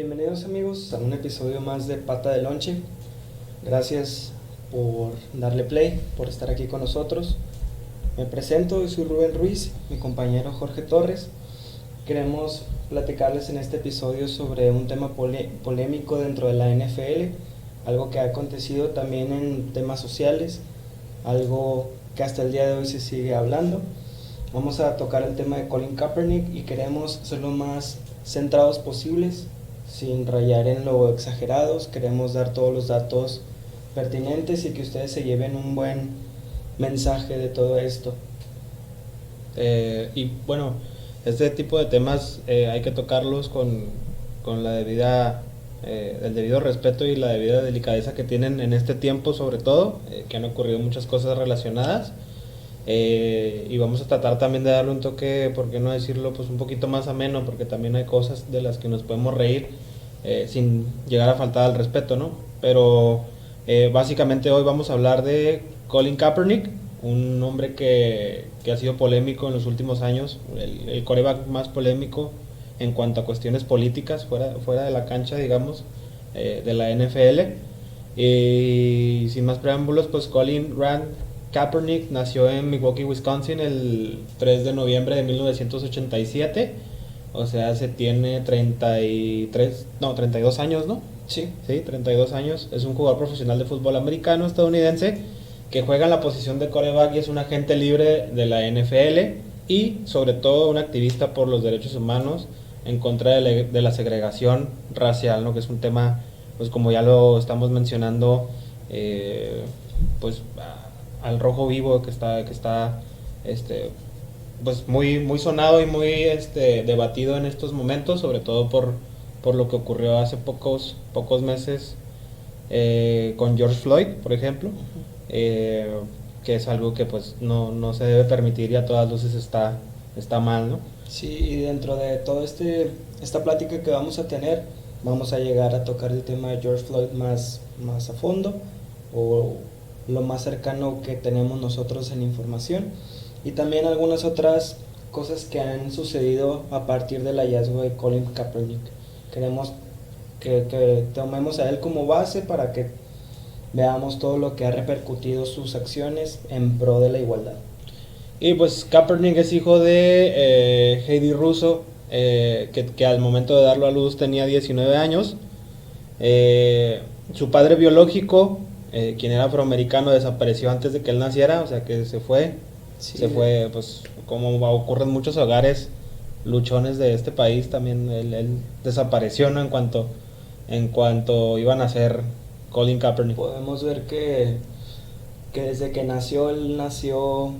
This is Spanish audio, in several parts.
Bienvenidos amigos a un episodio más de Pata de Lonche. Gracias por darle play, por estar aquí con nosotros. Me presento, yo soy Rubén Ruiz, mi compañero Jorge Torres. Queremos platicarles en este episodio sobre un tema polémico dentro de la NFL, algo que ha acontecido también en temas sociales, algo que hasta el día de hoy se sigue hablando. Vamos a tocar el tema de Colin Kaepernick y queremos ser lo más centrados posibles, sin rayar en lo exagerados. Queremos dar todos los datos pertinentes y que ustedes se lleven un buen mensaje de todo esto. Y bueno, este tipo de temas hay que tocarlos con la debida, el debido respeto y la debida delicadeza que tienen en este tiempo, sobre todo, que han ocurrido muchas cosas relacionadas. Y vamos a tratar también de darle un toque, por qué no decirlo, pues un poquito más ameno, porque también hay cosas de las que nos podemos reír sin llegar a faltar al respeto, ¿no? Pero básicamente hoy vamos a hablar de Colin Kaepernick, un hombre que ha sido polémico en los últimos años, el quarterback más polémico en cuanto a cuestiones políticas fuera de la cancha, digamos, de la NFL. Y sin más preámbulos, pues Colin Rand Kaepernick nació en Milwaukee, Wisconsin el 3 de noviembre de 1987. O sea, se tiene 32 años, ¿no? Sí. Sí, 32 años. Es un jugador profesional de fútbol americano estadounidense que juega en la posición de quarterback y es un agente libre de la NFL y sobre todo un activista por los derechos humanos en contra de la segregación racial, ¿no? Que es un tema, pues como ya lo estamos mencionando, pues al rojo vivo que está pues muy sonado y muy debatido en estos momentos, sobre todo por lo que ocurrió hace pocos meses con George Floyd, por ejemplo, que es algo que pues no se debe permitir y a todas luces está mal, ¿no? Sí, y dentro de toda esta plática que vamos a tener, vamos a llegar a tocar el tema de George Floyd más a fondo, o lo más cercano que tenemos nosotros en información, y también algunas otras cosas que han sucedido a partir del hallazgo de Colin Kaepernick. Queremos que tomemos a él como base para que veamos todo lo que ha repercutido sus acciones en pro de la igualdad. Y pues Kaepernick es hijo de Heidi Russo, que al momento de darlo a luz tenía 19 años. Su padre biológico, quien era afroamericano, desapareció antes de que él naciera, o sea que se fue, pues como ocurre en muchos hogares luchones de este país, también él desapareció, ¿no? en cuanto iban a ser Colin Kaepernick. Podemos ver que desde que nació, él nació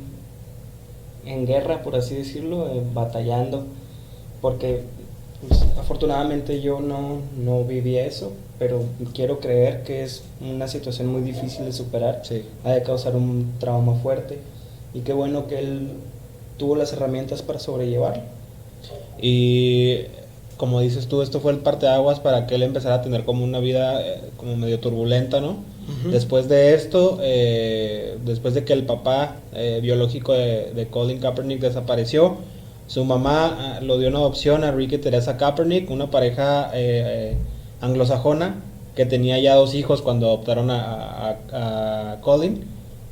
en guerra, por así decirlo, batallando, porque pues, afortunadamente yo no viví eso, pero quiero creer que es una situación muy difícil de superar. Sí. Ha de causar un trauma fuerte, y qué bueno que él tuvo las herramientas para sobrellevarlo. Y como dices tú, esto fue el parteaguas para que él empezara a tener como una vida como medio turbulenta, ¿no? Uh-huh. Después de esto, después de que el papá biológico de Colin Kaepernick desapareció, su mamá lo dio en adopción a Rick y Teresa Kaepernick, una pareja anglosajona que tenía ya 2 hijos cuando adoptaron a Colin,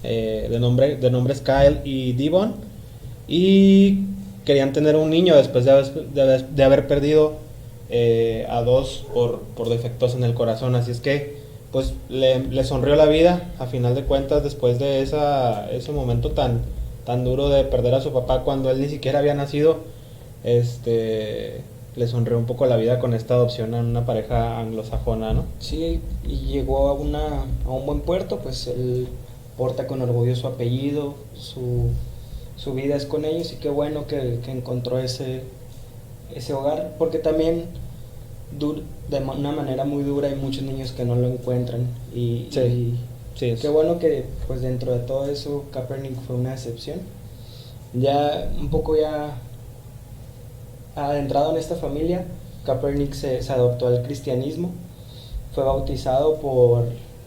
de nombres Kyle y Devon, y querían tener un niño después de haber perdido a 2 por defectos en el corazón. Así es que pues le sonrió la vida a final de cuentas, después de ese momento tan duro de perder a su papá cuando él ni siquiera había nacido. Le sonrió un poco la vida con esta adopción a una pareja anglosajona, ¿no? Sí, y llegó a un buen puerto, pues él porta con orgullo su apellido, su vida es con ellos, y qué bueno que encontró ese hogar, porque también de una manera muy dura hay muchos niños que no lo encuentran, y qué bueno que pues dentro de todo eso Kaepernick fue una excepción. Ya un poco adentrado en esta familia, Kaepernick se adoptó al cristianismo, fue bautizado por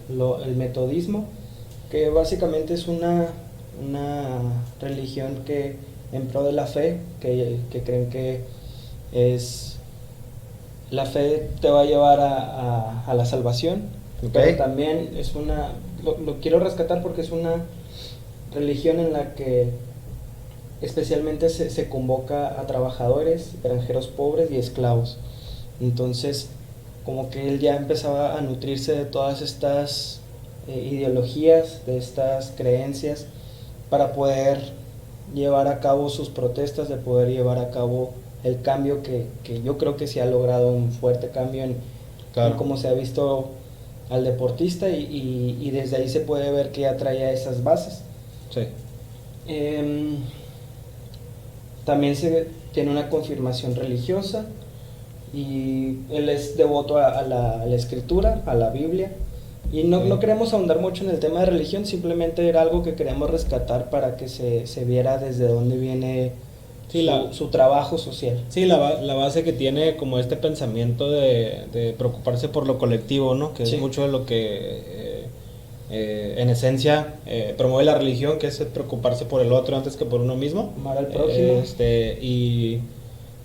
el metodismo, que básicamente es una religión que en pro de la fe, que creen que es la fe te va a llevar a la salvación, pero también lo quiero rescatar porque es una religión en la que especialmente se convoca a trabajadores, granjeros pobres y esclavos. Entonces, como que él ya empezaba a nutrirse de todas estas ideologías, de estas creencias, para poder llevar a cabo sus protestas, de poder llevar a cabo el cambio que yo creo que se ha logrado, un fuerte cambio en cómo se ha visto al deportista, y desde ahí se puede ver que ya traía esas bases. Sí. También se tiene una confirmación religiosa, y él es devoto a la escritura, a la Biblia, y no queremos ahondar mucho en el tema de religión, simplemente era algo que queremos rescatar para que se viera desde dónde viene su trabajo social. Sí, la base que tiene como este pensamiento de preocuparse por lo colectivo, ¿no? Que es mucho de lo que en esencia promueve la religión, que es preocuparse por el otro antes que por uno mismo. Amar al prójimo. Y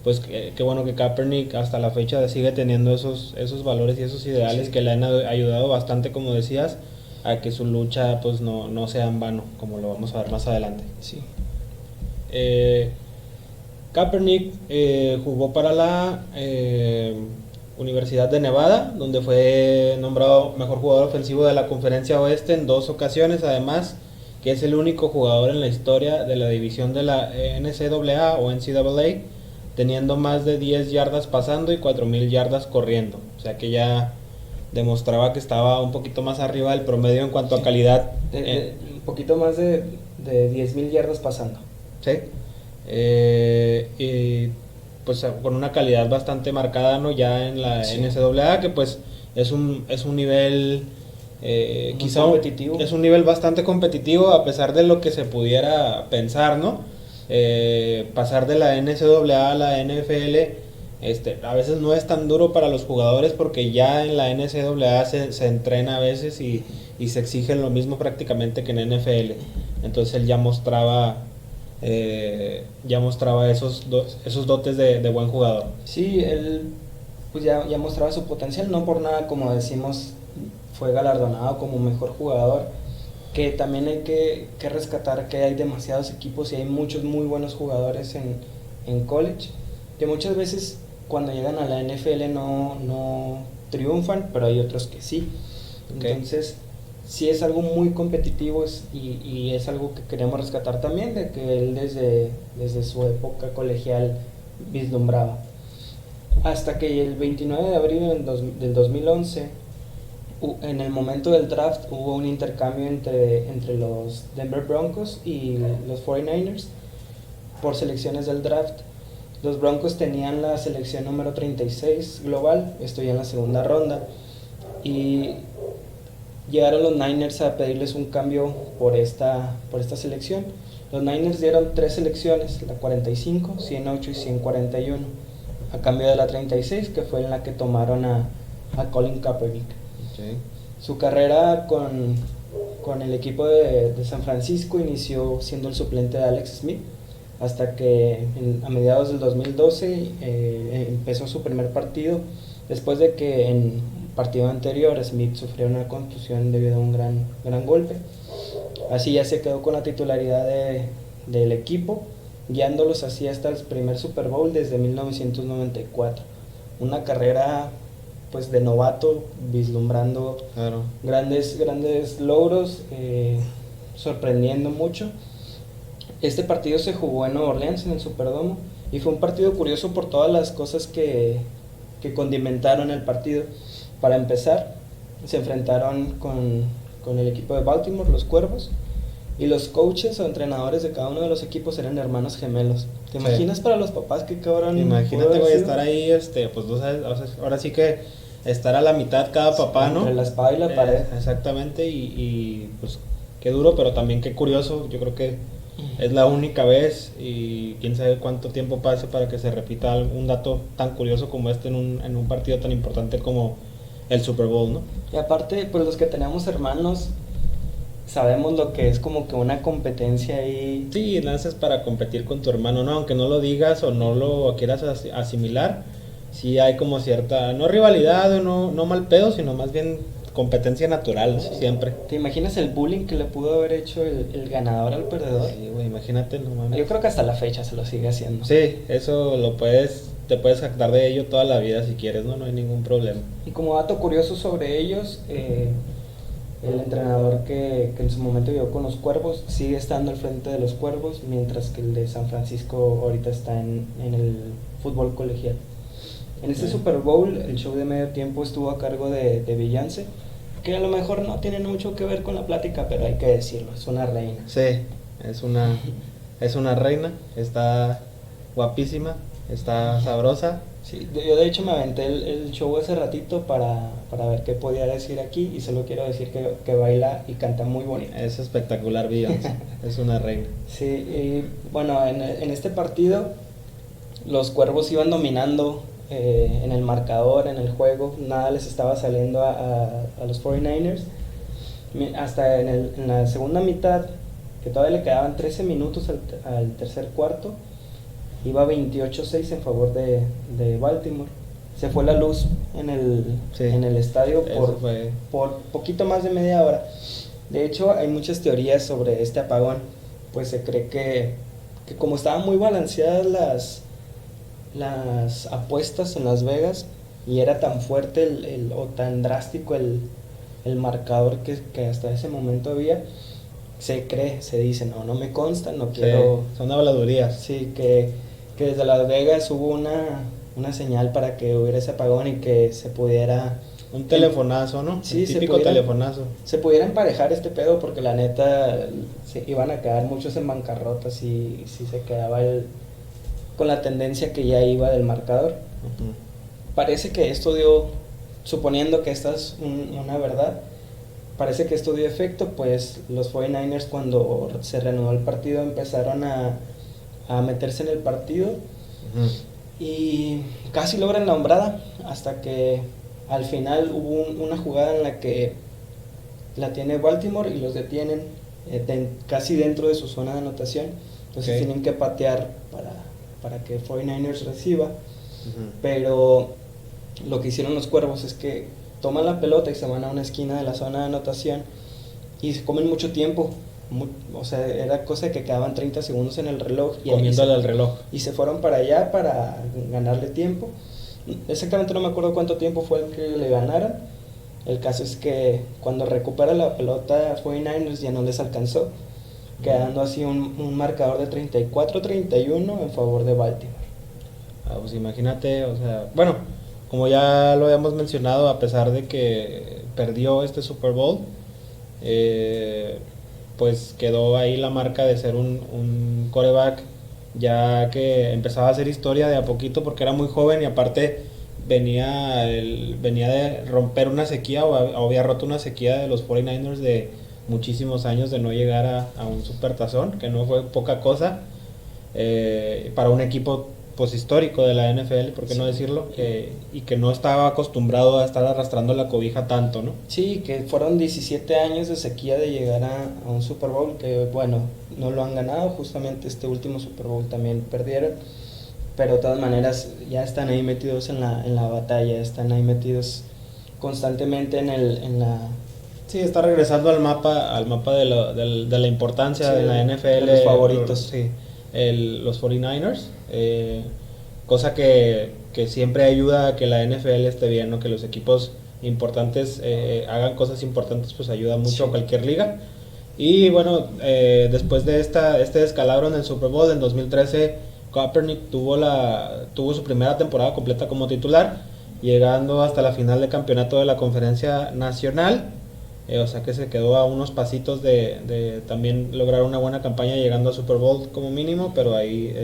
pues qué bueno que Kaepernick hasta la fecha sigue teniendo esos valores y esos ideales que le han ayudado bastante, como decías, a que su lucha pues no sea en vano, como lo vamos a ver más adelante. Sí. Kaepernick jugó para la Universidad de Nevada, donde fue nombrado mejor jugador ofensivo de la Conferencia Oeste en 2 ocasiones, además que es el único jugador en la historia de la división de la NCAA o NCAA teniendo más de 10 yardas pasando y 4,000 yardas corriendo, o sea que ya demostraba que estaba un poquito más arriba del promedio en cuanto a calidad. Un poquito más de 10,000 yardas pasando. Sí. Y pues con una calidad bastante marcada, ¿no? Ya en la NCAA, que pues es un nivel quizá competitivo. Es un nivel bastante competitivo, a pesar de lo que se pudiera pensar, ¿no? Pasar de la NCAA a la NFL a veces no es tan duro para los jugadores, porque ya en la NCAA se entrena a veces y se exige lo mismo prácticamente que en NFL. Entonces él ya mostraba esos dotes de buen jugador. Sí, él pues ya mostraba su potencial, no por nada, como decimos, fue galardonado como mejor jugador, que también hay que rescatar que hay demasiados equipos y hay muchos muy buenos jugadores en college, que muchas veces cuando llegan a la NFL no triunfan, pero hay otros que sí. Entonces sí es algo muy competitivo, y es algo que queremos rescatar también, de que él desde su época colegial vislumbraba. Hasta que el 29 de abril del 2011, en el momento del draft, hubo un intercambio entre los Denver Broncos y los 49ers por selecciones del draft. Los Broncos tenían la selección número 36 global, esto ya en la segunda ronda, y llegaron los Niners a pedirles un cambio por esta selección. Los Niners dieron 3 selecciones, la 45, 108 y 141, a cambio de la 36, que fue en la que tomaron a Colin Kaepernick. Su carrera con el equipo de San Francisco inició siendo el suplente de Alex Smith, hasta que a mediados del 2012 empezó su primer partido, después de que en partido anterior Smith sufrió una contusión debido a un gran golpe. Así ya se quedó con la titularidad del equipo, guiándolos así hasta el primer Super Bowl desde 1994. Una carrera pues de novato, vislumbrando grandes logros, sorprendiendo mucho. Este partido se jugó en Nueva Orleans, en el Superdome, y fue un partido curioso por todas las cosas que condimentaron el partido. Para empezar, se enfrentaron con el equipo de Baltimore, los Cuervos, y los coaches o entrenadores de cada uno de los equipos eran hermanos gemelos. ¿Te imaginas para los papás qué cabrón? Imagínate, güey, estar ahí, pues tú sabes, ahora sí que estar a la mitad cada papá, ¿no? Entre la espada y la pared. Exactamente, y pues qué duro, pero también qué curioso. Yo creo que es la única vez, y quién sabe cuánto tiempo pase para que se repita un dato tan curioso como este en un partido tan importante como el Super Bowl, ¿no? Y aparte, pues los que tenemos hermanos sabemos lo que es como que una competencia ahí. Sí, lanzas para competir con tu hermano, ¿no? Aunque no lo digas o no lo quieras asimilar, sí hay como cierta, no rivalidad o no mal pedo, sino más bien competencia natural, ¿no? Siempre. ¿Te imaginas el bullying que le pudo haber hecho el ganador al perdedor? Sí, güey, imagínate, no mames. Yo creo que hasta la fecha se lo sigue haciendo. Sí, eso te puedes jactar de ello toda la vida si quieres, ¿no? No hay ningún problema. Y como dato curioso sobre ellos, el entrenador que en su momento llegó con los Cuervos sigue estando al frente de los Cuervos, mientras que el de San Francisco ahorita está en el fútbol colegial. En este Super Bowl, el show de medio tiempo estuvo a cargo de Beyoncé, que a lo mejor no tiene mucho que ver con la plática, pero hay que decirlo, es una reina. Sí, es una reina, está guapísima, está sabrosa. Sí, yo de hecho me aventé el show hace ratito para ver qué podía decir aquí, y solo quiero decir que baila y canta muy bonito. Es espectacular Beyoncé, es una reina. Sí, y bueno, en este partido los Cuervos iban dominando en el marcador, en el juego, nada les estaba saliendo a los 49ers, hasta en la segunda mitad, que todavía le quedaban 13 minutos al tercer cuarto, iba 28-6 en favor de Baltimore. Se fue la luz en el estadio por poquito más de media hora. De hecho, hay muchas teorías sobre este apagón, pues se cree que como estaban muy balanceadas las apuestas en Las Vegas y era tan fuerte o tan drástico el marcador que hasta ese momento había, se dice, no me consta, no quiero... Sí, son habladurías. Sí, que desde Las Vegas hubo una señal para que hubiera ese apagón y que se pudiera... Un telefonazo, ¿no? Sí, el típico telefonazo. Se pudiera emparejar este pedo, porque la neta iban a quedar muchos en bancarrota si se quedaba con la tendencia que ya iba del marcador. Uh-huh. Parece que esto dio, suponiendo que esta es una verdad, parece que esto dio efecto, pues los 49ers cuando se reanudó el partido empezaron a meterse en el partido. Uh-huh. Y casi logran la hombrada, hasta que al final hubo una jugada en la que la tiene Baltimore y los detienen casi dentro de su zona de anotación. Entonces tienen que patear para que 49ers reciba. Uh-huh. Pero lo que hicieron los Cuervos es que toman la pelota y se van a una esquina de la zona de anotación y se comen mucho tiempo. O sea, era cosa de que quedaban 30 segundos en el reloj y comiéndole al reloj, y se fueron para allá para ganarle tiempo. Exactamente no me acuerdo cuánto tiempo fue el que le ganaron. El caso es que cuando recupera la pelota 49ers ya no les alcanzó, quedando así un marcador de 34-31 en favor de Baltimore. Pues imagínate, o sea, bueno, como ya lo habíamos mencionado, a pesar de que perdió este Super Bowl, pues quedó ahí la marca de ser un quarterback ya que empezaba a hacer historia de a poquito, porque era muy joven y aparte venía de romper una sequía, o había roto una sequía de los 49ers de muchísimos años de no llegar a un supertazón, que no fue poca cosa para un equipo pues histórico de la NFL, por qué no decirlo, y que no estaba acostumbrado a estar arrastrando la cobija tanto, ¿no? Sí, que fueron 17 años de sequía de llegar a un Super Bowl, que bueno, no lo han ganado, justamente este último Super Bowl también perdieron, pero de todas maneras ya están ahí metidos en la batalla, están ahí metidos constantemente en la... Sí, está regresando al mapa de la importancia de la NFL, de los favoritos. Los 49ers, cosa que siempre ayuda a que la NFL esté bien, ¿no? Que los equipos importantes hagan cosas importantes, pues ayuda mucho a cualquier liga. Y bueno, después de este descalabro en el Super Bowl en 2013, Kaepernick tuvo su primera temporada completa como titular, llegando hasta la final de campeonato de la Conferencia Nacional. O sea que se quedó a unos pasitos de también lograr una buena campaña, llegando a Super Bowl como mínimo, pero ahí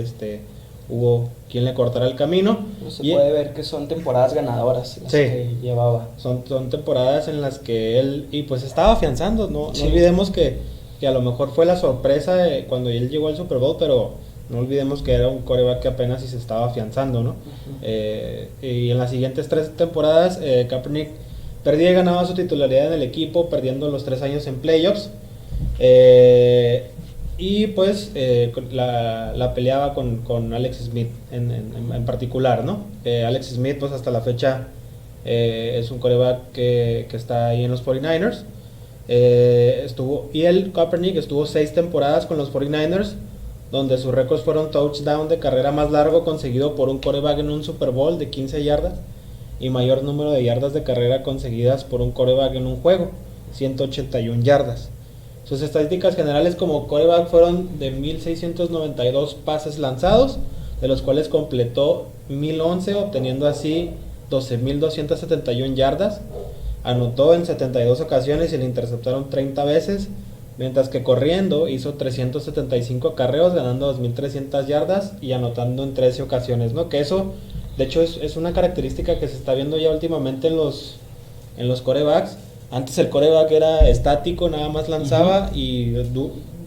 hubo quien le cortara el camino. Se puede ver que son temporadas ganadoras las que llevaba. Son temporadas en las que él pues estaba afianzando, no olvidemos que a lo mejor fue la sorpresa cuando él llegó al Super Bowl, pero no olvidemos que era un quarterback que apenas si se estaba afianzando, ¿no? Uh-huh. Y en las siguientes 3 temporadas Kaepernick perdía y ganaba su titularidad en el equipo, perdiendo los 3 años en playoffs. Y pues la peleaba con Alex Smith en particular, ¿no? Alex Smith pues hasta la fecha es un quarterback que está ahí en los 49ers. Y el Kaepernick estuvo 6 temporadas con los 49ers, donde sus récords fueron touchdown de carrera más largo conseguido por un quarterback en un Super Bowl de 15 yardas y mayor número de yardas de carrera conseguidas por un quarterback en un juego, 181 yardas. Sus estadísticas generales como quarterback fueron de 1692 pases lanzados, de los cuales completó 1011, obteniendo así 12.271 yardas. Anotó en 72 ocasiones y le interceptaron 30 veces, mientras que corriendo hizo 375 acarreos, ganando 2.300 yardas y anotando en 13 ocasiones, ¿no? Que eso, de hecho, es una característica que se está viendo ya últimamente en los quarterbacks. Antes el quarterback era estático, nada más lanzaba y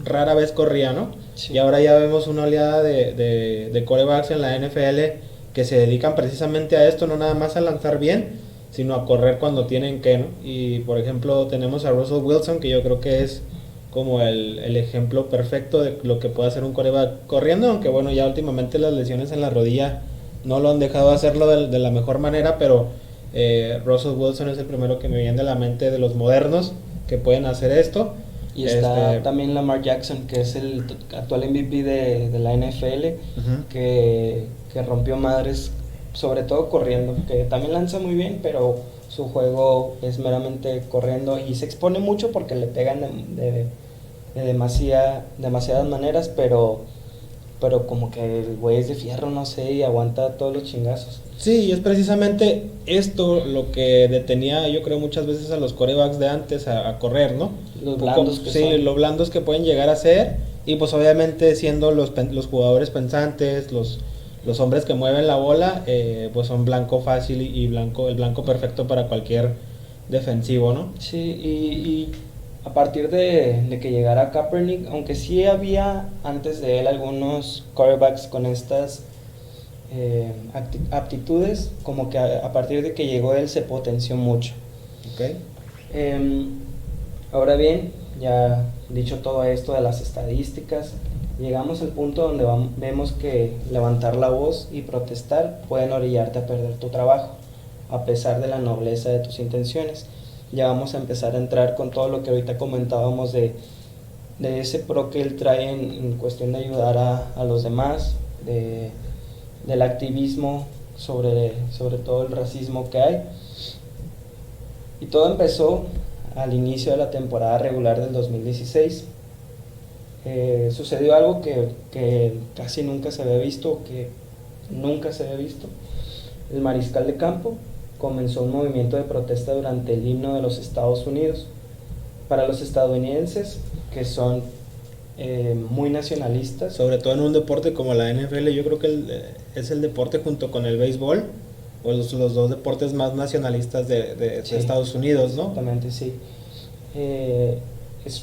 rara vez corría, ¿no? Sí. Y ahora ya vemos una oleada de quarterbacks en la NFL que se dedican precisamente a esto, no nada más a lanzar bien, sino a correr cuando tienen que, ¿no? Y por ejemplo tenemos a Russell Wilson, que yo creo que es como el ejemplo perfecto de lo que puede hacer un quarterback corriendo, aunque bueno, ya últimamente las lesiones en la rodilla no lo han dejado hacerlo de la mejor manera, pero Russell Wilson es el primero que me viene a la mente de los modernos que pueden hacer esto. Y está también Lamar Jackson, que es el actual MVP de la NFL, que rompió madres, sobre todo corriendo, que también lanza muy bien, pero su juego es meramente corriendo y se expone mucho porque le pegan de demasiadas maneras, pero como que el güey es de fierro, no sé, y aguanta todos los chingazos. Sí, y es precisamente esto lo que detenía, yo creo, muchas veces a los quarterbacks de antes a correr, ¿no? Los blandos que son. Los blandos que pueden llegar a ser, y pues obviamente siendo los jugadores pensantes, los hombres que mueven la bola, pues son blanco fácil y el blanco perfecto para cualquier defensivo, ¿no? Sí, y a partir de que llegara Kaepernick, aunque sí había antes de él algunos quarterbacks con estas aptitudes, como que a partir de que llegó él se potenció mucho. Okay. Ahora bien, ya dicho todo esto de las estadísticas, llegamos al punto donde vemos que levantar la voz y protestar pueden orillarte a perder tu trabajo, a pesar de la nobleza de tus intenciones. Ya vamos a empezar a entrar con todo lo que ahorita comentábamos de ese pro que él trae en cuestión de ayudar a los demás, del activismo sobre todo el racismo que hay. Y todo empezó al inicio de la temporada regular del 2016. Sucedió algo que casi nunca se había visto, El mariscal de campo comenzó un movimiento de protesta durante el himno de los Estados Unidos. Para los estadounidenses, que son muy nacionalistas, sobre todo en un deporte como la NFL, yo creo que es el deporte junto con el béisbol, o los dos deportes más nacionalistas de sí, Estados Unidos, ¿no? Exactamente, sí.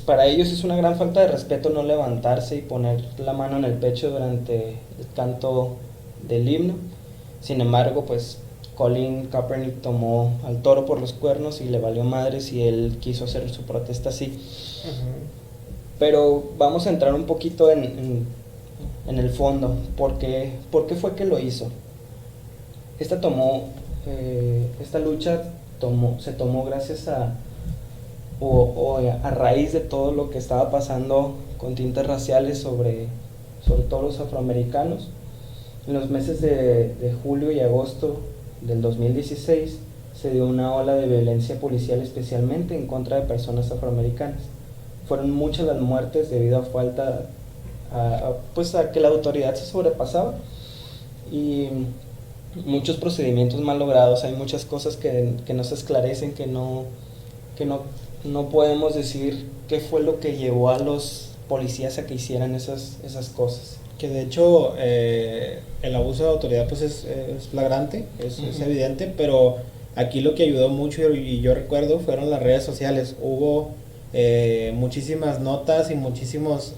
Para ellos es una gran falta de respeto no levantarse y poner la mano en el pecho durante el canto del himno. Sin embargo, pues Colin Kaepernick tomó al toro por los cuernos y le valió madres y él quiso hacer su protesta así. Pero vamos a entrar un poquito en el fondo. ¿Por qué fue que lo hizo? Esta lucha se tomó gracias a raíz de todo lo que estaba pasando con tintes raciales sobre todo los afroamericanos. En los meses de julio y agosto del 2016 se dio una ola de violencia policial, especialmente en contra de personas afroamericanas. Fueron muchas las muertes debido a falta a que la autoridad se sobrepasaba y muchos procedimientos mal logrados. Hay muchas cosas que no se esclarecen, que no podemos decir qué fue lo que llevó a los policías a que hicieran esas cosas. Que de hecho el abuso de autoridad pues es flagrante, es evidente, pero aquí lo que ayudó mucho, y yo recuerdo, fueron las redes sociales. Hubo muchísimas notas y muchísimas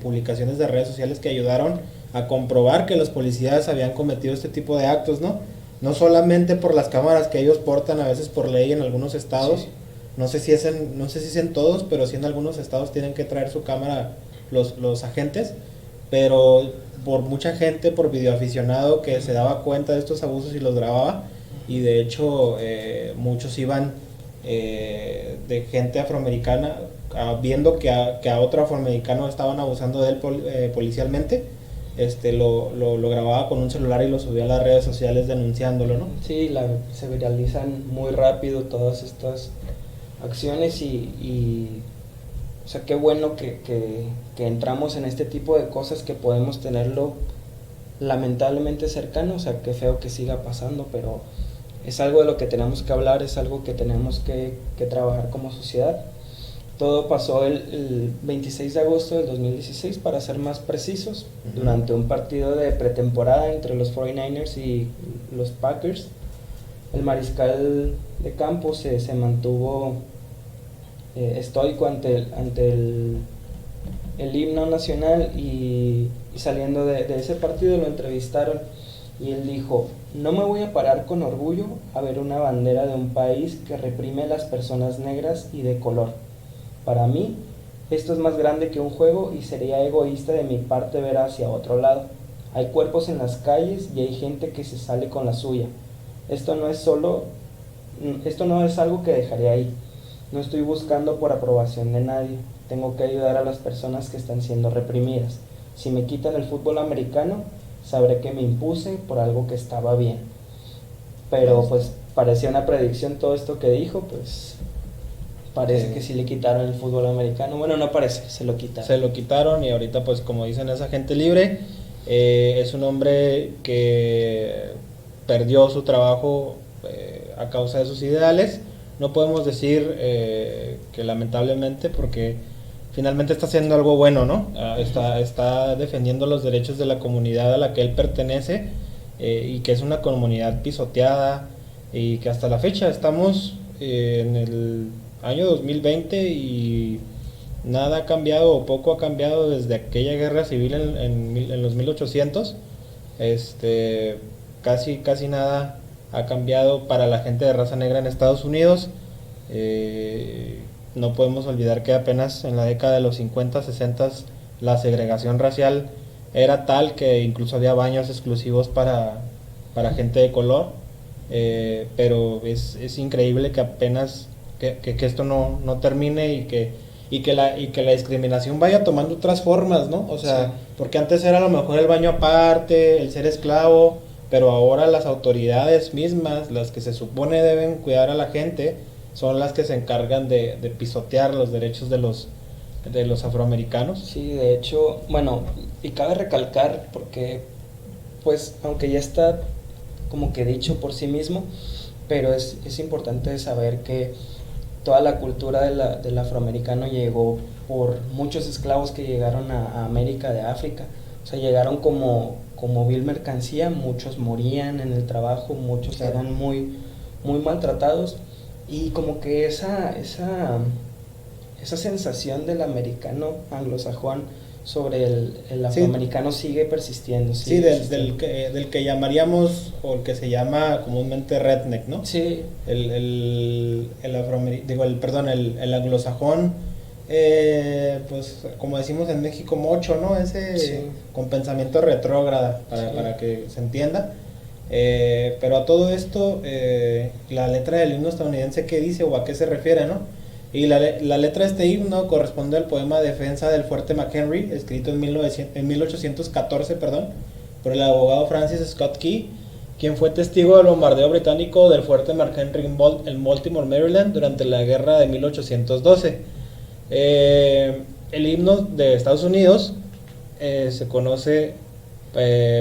publicaciones de redes sociales que ayudaron a comprobar que los policías habían cometido este tipo de actos, ¿no? No solamente por las cámaras que ellos portan a veces por ley en algunos estados, sí. No sé si es en todos, pero sí en algunos estados tienen que traer su cámara los agentes, pero por mucha gente, por videoaficionado que se daba cuenta de estos abusos y los grababa, y de hecho muchos iban de gente afroamericana viendo que a otro afroamericano estaban abusando de él policialmente, lo grababa con un celular y lo subía a las redes sociales denunciándolo, ¿no? Sí, se viralizan muy rápido todas estas acciones y o sea, qué bueno que entramos en este tipo de cosas, que podemos tenerlo lamentablemente cercano. O sea, qué feo que siga pasando, pero es algo de lo que tenemos que hablar, es algo que tenemos que trabajar como sociedad. Todo pasó el 26 de agosto del 2016, para ser más precisos, durante un partido de pretemporada entre los 49ers y los Packers. El mariscal de campo se mantuvo estoico ante el himno nacional, y saliendo de ese partido lo entrevistaron y él dijo: no me voy a parar con orgullo a ver una bandera de un país que reprime a las personas negras y de color. Para mí esto es más grande que un juego y sería egoísta de mi parte ver hacia otro lado. Hay cuerpos en las calles y hay gente que se sale con la suya. Esto no es algo que dejaré ahí. No estoy buscando por aprobación de nadie. Tengo que ayudar a las personas que están siendo reprimidas. Si me quitan el fútbol americano, sabré que me impuse por algo que estaba bien. Pero pues parecía una predicción todo esto que dijo, pues parece que sí le quitaron el fútbol americano. Bueno, no parece, se lo quitaron. Se lo quitaron, y ahorita pues como dicen, es agente libre. Es un hombre que perdió su trabajo a causa de sus ideales. No podemos decir que lamentablemente, porque finalmente está haciendo algo bueno, ¿no? Está defendiendo los derechos de la comunidad a la que él pertenece, y que es una comunidad pisoteada, y que hasta la fecha estamos en el año 2020 y nada ha cambiado, o poco ha cambiado desde aquella guerra civil en los 1800. Casi nada ha cambiado para la gente de raza negra en Estados Unidos. No podemos olvidar que apenas en la década de los 50, 60 la segregación racial era tal que incluso había baños exclusivos para gente de color, pero es increíble que apenas que esto no termine, y que la discriminación vaya tomando otras formas, ¿no? O sea, sí. Porque antes era a lo mejor el baño aparte, el ser esclavo, pero ahora las autoridades mismas, las que se supone deben cuidar a la gente, son las que se encargan de pisotear los derechos de los afroamericanos. Sí, de hecho, bueno, y cabe recalcar, porque pues aunque ya está como que dicho por sí mismo, pero es importante saber que toda la cultura del afroamericano llegó por muchos esclavos que llegaron a América de África. O sea, llegaron como vil mercancía, muchos morían en el trabajo, muchos eran muy, muy maltratados, y como que esa sensación del americano anglosajón sobre el afroamericano sigue persistiendo. Del que llamaríamos, o el que se llama comúnmente redneck, ¿no? Sí. El anglosajón, pues como decimos en México, mocho, ¿no? Con pensamiento retrógrada, para que se entienda. Pero a todo esto, la letra del himno estadounidense, ¿qué dice o a qué se refiere, no? Y la letra de este himno corresponde al poema Defensa del Fuerte McHenry, escrito en 1814, por el abogado Francis Scott Key, quien fue testigo del bombardeo británico del Fuerte McHenry en Baltimore, Maryland, durante la guerra de 1812. El himno de Estados Unidos se conoce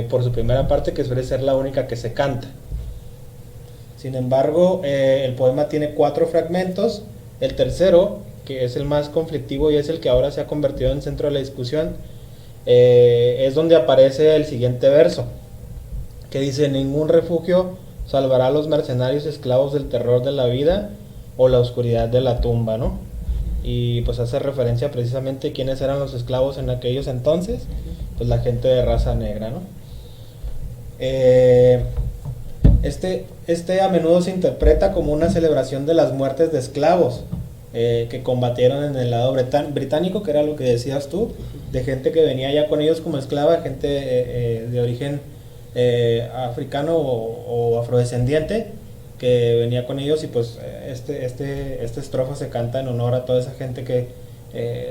por su primera parte, que suele ser la única que se canta. Sin embargo, el poema tiene 4 fragmentos. El tercero, que es el más conflictivo y es el que ahora se ha convertido en centro de la discusión, es donde aparece el siguiente verso, que dice: ningún refugio salvará a los mercenarios esclavos del terror de la vida o la oscuridad de la tumba, ¿no? Y pues hace referencia precisamente a quiénes eran los esclavos en aquellos entonces, pues la gente de raza negra, ¿no? Este a menudo se interpreta como una celebración de las muertes de esclavos, que combatieron en el lado británico, que era lo que decías tú, de gente que venía ya con ellos como esclava, gente de origen africano o afrodescendiente, que venía con ellos, y pues esta estrofa se canta en honor a toda esa gente que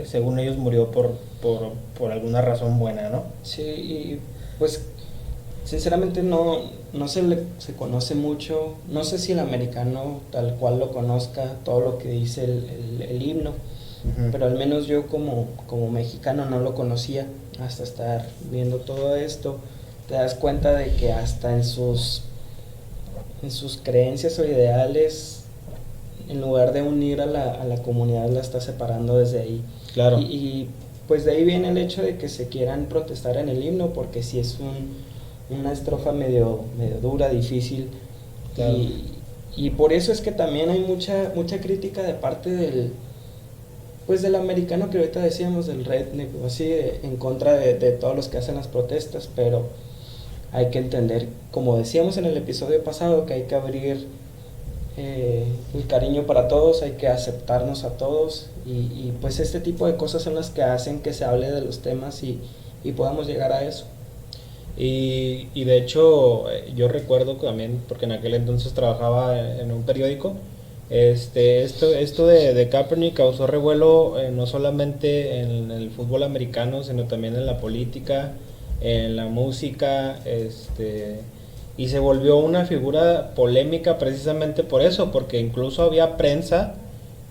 según ellos murió por alguna razón buena, ¿no? Sí, y pues sinceramente no se conoce mucho, no sé si el americano tal cual lo conozca, todo lo que dice el himno, Uh-huh. pero al menos yo como mexicano no lo conocía hasta estar viendo todo esto. Te das cuenta de que hasta en sus creencias o ideales, en lugar de unir a la comunidad, la está separando desde ahí. Claro. Y pues de ahí viene el hecho de que se quieran protestar en el himno, porque sí es una estrofa medio dura, difícil. Claro. Y por eso es que también hay mucha crítica de parte del americano que ahorita decíamos, del redneck, o así, en contra de todos los que hacen las protestas, pero hay que entender, como decíamos en el episodio pasado, que hay que abrir el cariño para todos, hay que aceptarnos a todos, y pues este tipo de cosas son las que hacen que se hable de los temas y podamos llegar a eso. Y de hecho, yo recuerdo también, porque en aquel entonces trabajaba en un periódico, esto de Kaepernick causó revuelo, no solamente en el fútbol americano, sino también en la política, en la música, y se volvió una figura polémica precisamente por eso, porque incluso había prensa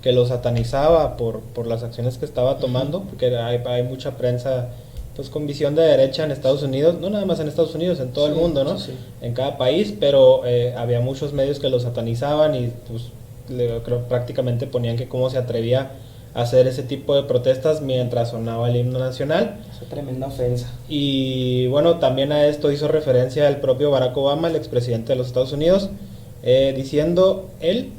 que lo satanizaba por las acciones que estaba tomando, porque hay mucha prensa pues con visión de derecha en Estados Unidos, no nada más en Estados Unidos, en todo el mundo, ¿no? Sí. En cada país, pero había muchos medios que lo satanizaban y pues creo prácticamente ponían que cómo se atrevía a hacer ese tipo de protestas mientras sonaba el himno nacional. Esa tremenda ofensa. Y bueno, también a esto hizo referencia el propio Barack Obama, el expresidente de los Estados Unidos, diciendo él,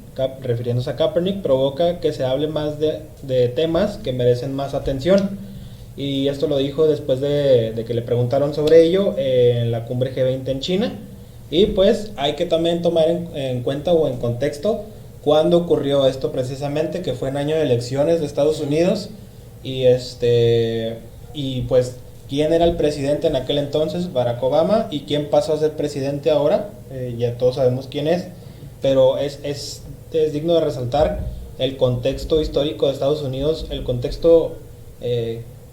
refiriéndose a Kaepernick, provoca que se hable más de temas que merecen más atención. Y esto lo dijo después de que le preguntaron sobre ello en la cumbre G20 en China. Y pues hay que también tomar en cuenta o en contexto cuándo ocurrió esto precisamente, que fue en año de elecciones de Estados Unidos. Y pues quién era el presidente en aquel entonces, Barack Obama, y quién pasó a ser presidente ahora, ya todos sabemos quién es, pero es digno de resaltar el contexto histórico de Estados Unidos, el contexto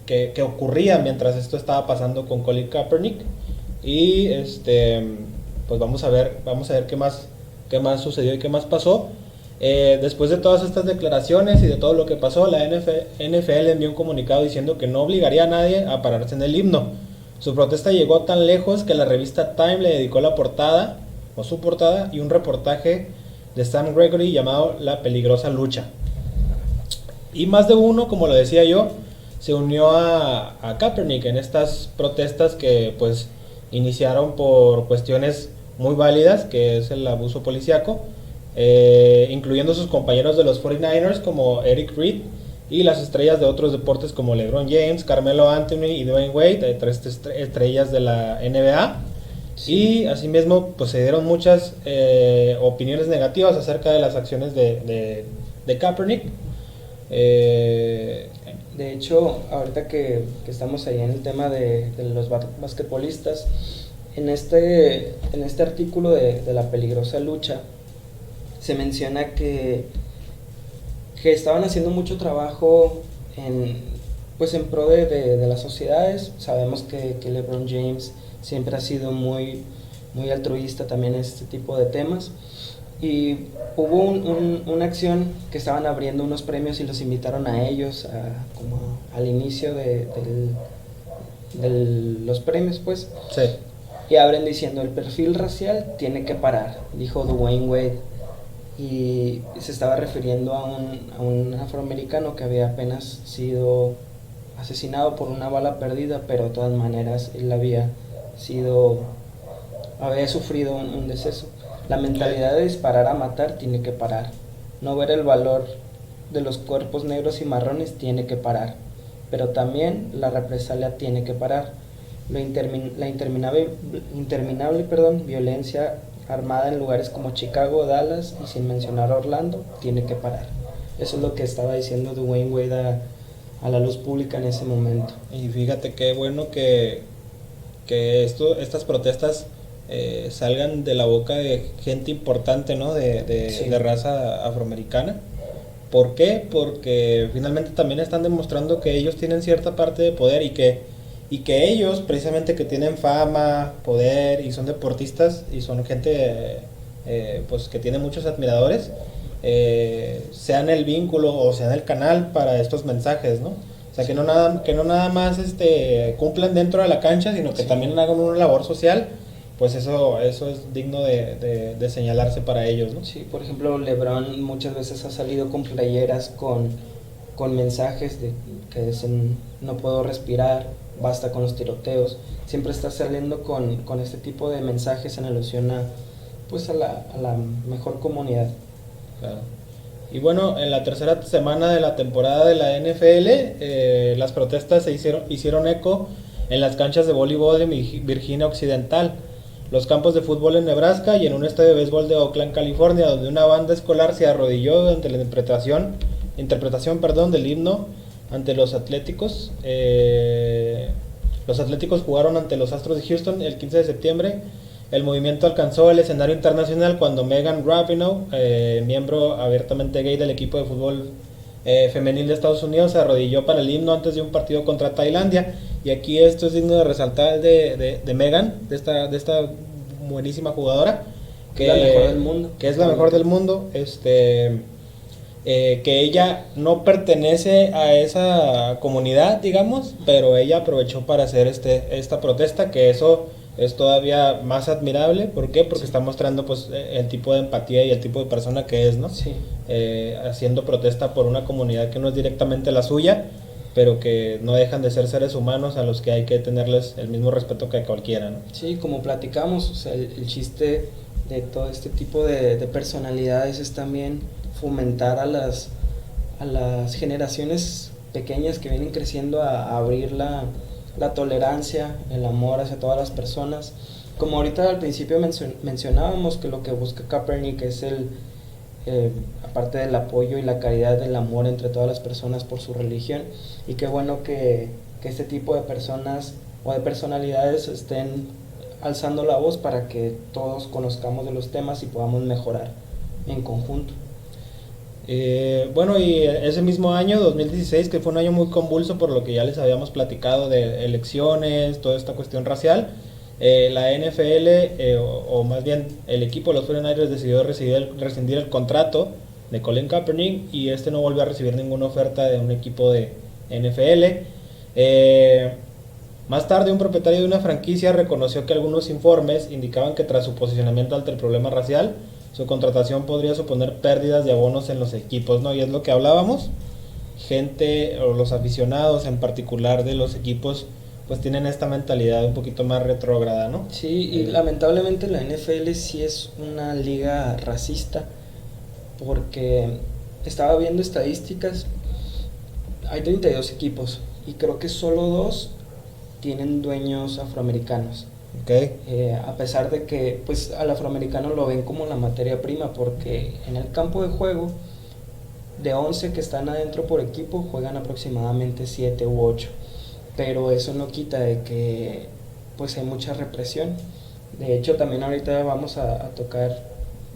que ocurría mientras esto estaba pasando con Colin Kaepernick. Y pues vamos a ver qué más sucedió y qué más pasó. Después de todas estas declaraciones y de todo lo que pasó, la NFL envió un comunicado diciendo que no obligaría a nadie a pararse en el himno. Su protesta llegó tan lejos que la revista Time le dedicó la portada, o su portada, y un reportaje de Sam Gregory llamado La peligrosa lucha. Y más de uno, como lo decía yo, se unió a Kaepernick en estas protestas que pues iniciaron por cuestiones muy válidas, que es el abuso policíaco, incluyendo sus compañeros de los 49ers como Eric Reid y las estrellas de otros deportes como LeBron James, Carmelo Anthony y Dwayne Wade, tres estrellas de la NBA. Sí. Y asimismo pues se dieron muchas opiniones negativas acerca de las acciones de Kaepernick. De hecho, ahorita que estamos ahí en el tema de los basquetbolistas, en este artículo de la peligrosa lucha se menciona que estaban haciendo mucho trabajo en pro de las sociedades. Sabemos que LeBron James siempre ha sido muy altruista también en este tipo de temas. Y hubo una acción que estaban abriendo unos premios y los invitaron a ellos como al inicio de los premios, pues. Sí. Y abren diciendo: el perfil racial tiene que parar, dijo Dwayne Wade. Y se estaba refiriendo a un afroamericano que había apenas sido asesinado por una bala perdida, pero de todas maneras él había sufrido un deceso. La mentalidad de disparar a matar tiene que parar. No ver el valor de los cuerpos negros y marrones tiene que parar. Pero también la represalia tiene que parar. La interminable violencia armada en lugares como Chicago, Dallas y sin mencionar Orlando tiene que parar. Eso es lo que estaba diciendo Dwayne Wade a la luz pública en ese momento. Y fíjate qué bueno que estas protestas salgan de la boca de gente importante, ¿no? Sí. De raza afroamericana. ¿Por qué? Porque finalmente también están demostrando que ellos tienen cierta parte de poder y que ellos, precisamente que tienen fama, poder y son deportistas y son gente pues que tiene muchos admiradores, sean el vínculo o sean el canal para estos mensajes, ¿no? O sea, que no nada más cumplan dentro de la cancha, sino que también hagan una labor social, pues eso es digno de señalarse para ellos, ¿no? Sí, por ejemplo, LeBron muchas veces ha salido con playeras con mensajes de que dicen no puedo respirar, basta con los tiroteos. Siempre está saliendo con este tipo de mensajes en alusión pues a la mejor comunidad. Claro. Y bueno, en la tercera semana de la temporada de la NFL, las protestas hicieron eco en las canchas de voleibol de Virginia Occidental, los campos de fútbol en Nebraska y en un estadio de béisbol de Oakland, California, donde una banda escolar se arrodilló ante la interpretación del himno ante los Atléticos. Los Atléticos jugaron ante los Astros de Houston el 15 de septiembre. El movimiento alcanzó el escenario internacional cuando Megan Rapinoe, miembro abiertamente gay del equipo de fútbol femenil de Estados Unidos, se arrodilló para el himno antes de un partido contra Tailandia. Y aquí esto es digno de resaltar de Megan, de esta buenísima jugadora, Que es la mejor del mundo. Que es la mejor del mundo, que ella no pertenece a esa comunidad, digamos, pero ella aprovechó para hacer esta protesta, que eso es todavía más admirable. ¿Por qué? Porque está mostrando pues el tipo de empatía y el tipo de persona que es, ¿no? Sí. Haciendo protesta por una comunidad que no es directamente la suya, pero que no dejan de ser seres humanos a los que hay que tenerles el mismo respeto que a cualquiera, ¿no? Sí, como platicamos, o sea, el chiste de todo este tipo de personalidades es también fomentar a las generaciones pequeñas que vienen creciendo a abrir la tolerancia, el amor hacia todas las personas. Como ahorita al principio mencionábamos que lo que busca Kaepernick es aparte del apoyo y la caridad, del amor entre todas las personas por su religión. Y qué bueno que este tipo de personas o de personalidades estén alzando la voz para que todos conozcamos de los temas y podamos mejorar en conjunto. Bueno, y ese mismo año, 2016, que fue un año muy convulso por lo que ya les habíamos platicado de elecciones, toda esta cuestión racial, la NFL, o más bien el equipo de los 49ers decidió rescindir el contrato de Colin Kaepernick y no volvió a recibir ninguna oferta de un equipo de NFL. Más tarde, un propietario de una franquicia reconoció que algunos informes indicaban que tras su posicionamiento ante el problema racial, su contratación podría suponer pérdidas de abonos en los equipos, ¿no? Y es lo que hablábamos, gente o los aficionados en particular de los equipos pues tienen esta mentalidad un poquito más retrógrada, ¿no? Sí, y lamentablemente la NFL sí es una liga racista, porque estaba viendo estadísticas, hay 32 equipos y creo que solo 2 tienen dueños afroamericanos. Okay. A pesar de que pues al afroamericano lo ven como la materia prima, porque en el campo de juego de 11 que están adentro por equipo juegan aproximadamente 7 u 8, pero eso no quita de que pues hay mucha represión. De hecho también ahorita vamos a tocar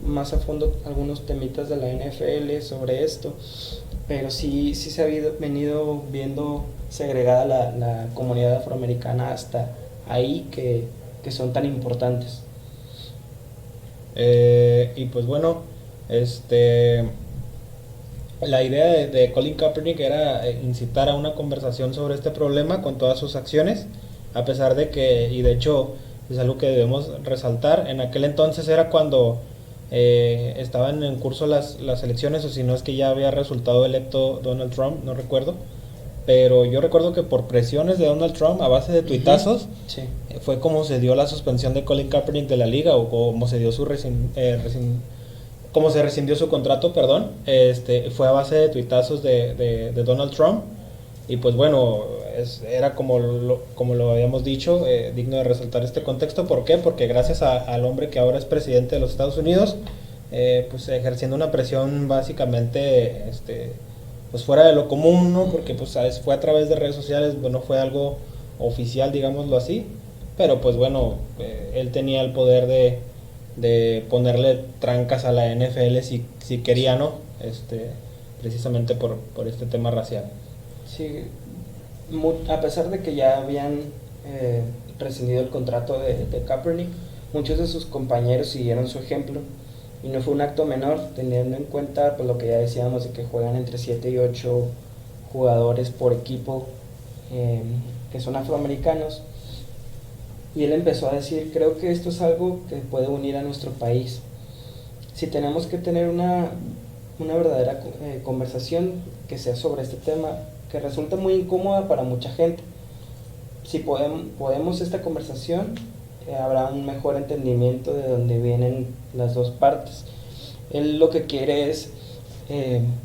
más a fondo algunos temitas de la NFL sobre esto, pero sí se ha venido viendo segregada la comunidad afroamericana hasta ahí que son tan importantes. Y pues bueno, la idea de Colin Kaepernick era incitar a una conversación sobre este problema con todas sus acciones, a pesar de que, y de hecho es algo que debemos resaltar, en aquel entonces era cuando estaban en curso las elecciones, o si no es que ya había resultado electo Donald Trump, no recuerdo, pero yo recuerdo que por presiones de Donald Trump a base de tuitazos, sí, fue como se dio la suspensión de Colin Kaepernick de la liga, o como se dio como se rescindió su contrato, perdón. Fue a base de tuitazos de Donald Trump. Y pues bueno, era como lo habíamos dicho, digno de resaltar este contexto. ¿Por qué? Porque gracias al hombre que ahora es presidente de los Estados Unidos, pues ejerciendo una presión básicamente pues fuera de lo común, ¿no? Porque pues fue a través de redes sociales, bueno, fue algo oficial, digámoslo así, pero pues bueno, él tenía el poder de ponerle trancas a la NFL si quería, ¿no? Precisamente por este tema racial. Sí, a pesar de que ya habían rescindido el contrato de Kaepernick, muchos de sus compañeros siguieron su ejemplo, y no fue un acto menor, teniendo en cuenta pues lo que ya decíamos de que juegan entre 7 y 8 jugadores por equipo que son afroamericanos. Y él empezó a decir, creo que esto es algo que puede unir a nuestro país. Si tenemos que tener una verdadera conversación que sea sobre este tema, que resulta muy incómoda para mucha gente, si podemos esta conversación, habrá un mejor entendimiento de dónde vienen las dos partes. Él lo que quiere es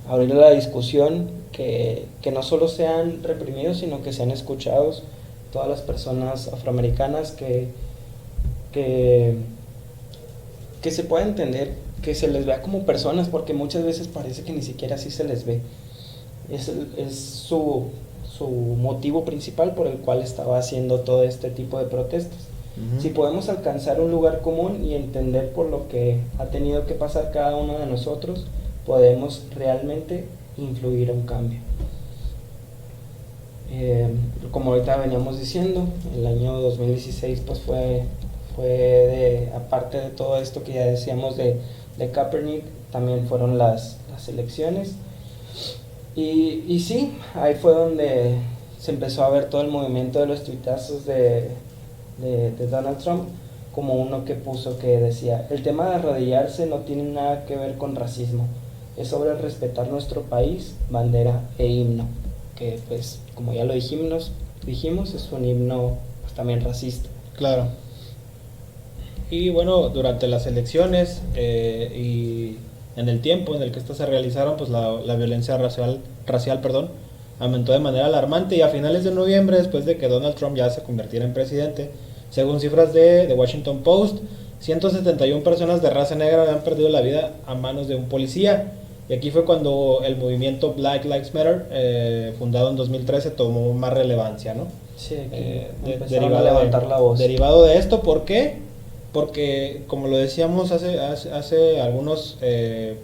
abrir la discusión, que no solo sean reprimidos, sino que sean escuchados todas las personas afroamericanas, que se pueda entender, que se les vea como personas, porque muchas veces parece que ni siquiera así se les ve. Es su motivo principal por el cual estaba haciendo todo este tipo de protestas. Uh-huh. Si podemos alcanzar un lugar común y entender por lo que ha tenido que pasar cada uno de nosotros, podemos realmente influir en un cambio. Como ahorita veníamos diciendo, el año 2016 pues fue aparte de todo esto que ya decíamos de Kaepernick, también fueron las elecciones, y sí, ahí fue donde se empezó a ver todo el movimiento de los tuitazos de Donald Trump, como uno que puso que decía, el tema de arrodillarse no tiene nada que ver con racismo, es sobre respetar nuestro país, bandera e himno, que pues como ya lo dijimos es un himno pues también racista. Claro. Y bueno, durante las elecciones y en el tiempo en el que estas se realizaron, pues la violencia racial, aumentó de manera alarmante, y a finales de noviembre, después de que Donald Trump ya se convirtiera en presidente, según cifras de The Washington Post, 171 personas de raza negra habían perdido la vida a manos de un policía. Y aquí fue cuando el movimiento Black Lives Matter, fundado en 2013, tomó más relevancia, ¿no? Sí, derivado a levantar la voz. Derivado de esto, ¿por qué? Porque, como lo decíamos hace algunos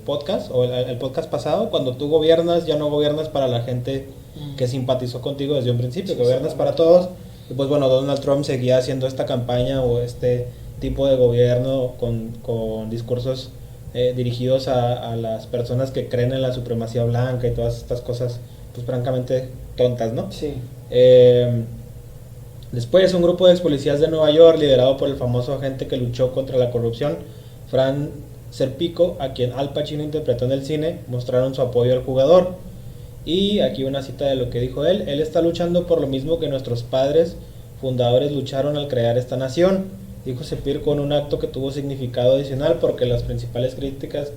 podcasts, o el podcast pasado, cuando tú gobiernas, ya no gobiernas para la gente que simpatizó contigo desde un principio, que gobiernas para todos. Y pues bueno, Donald Trump seguía haciendo esta campaña o este tipo de gobierno con discursos dirigidos a las personas que creen en la supremacía blanca y todas estas cosas, pues francamente tontas, ¿no? Sí. Después, un grupo de ex policías de Nueva York, liderado por el famoso agente que luchó contra la corrupción, Frank Serpico, a quien Al Pacino interpretó en el cine, mostraron su apoyo al jugador. Y aquí una cita de lo que dijo él: él está luchando por lo mismo que nuestros padres fundadores lucharon al crear esta nación, dijo Serpico, con un acto que tuvo significado adicional, porque las principales críticas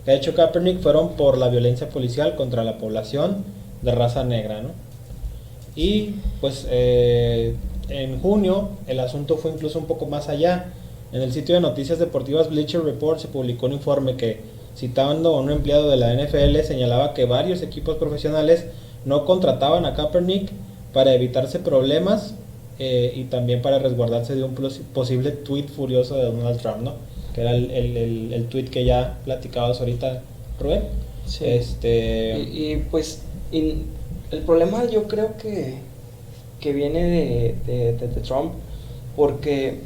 que ha hecho Kaepernick fueron por la violencia policial contra la población de raza negra, ¿no? Y pues en junio el asunto fue incluso un poco más allá. En el sitio de noticias deportivas Bleacher Report se publicó un informe que, citando a un empleado de la NFL, señalaba que varios equipos profesionales no contrataban a Kaepernick para evitarse problemas y también para resguardarse de un posible tweet furioso de Donald Trump, ¿no? Que era el tweet que ya platicabas ahorita, Rubén. Sí. Pues el problema yo creo que viene de Trump, porque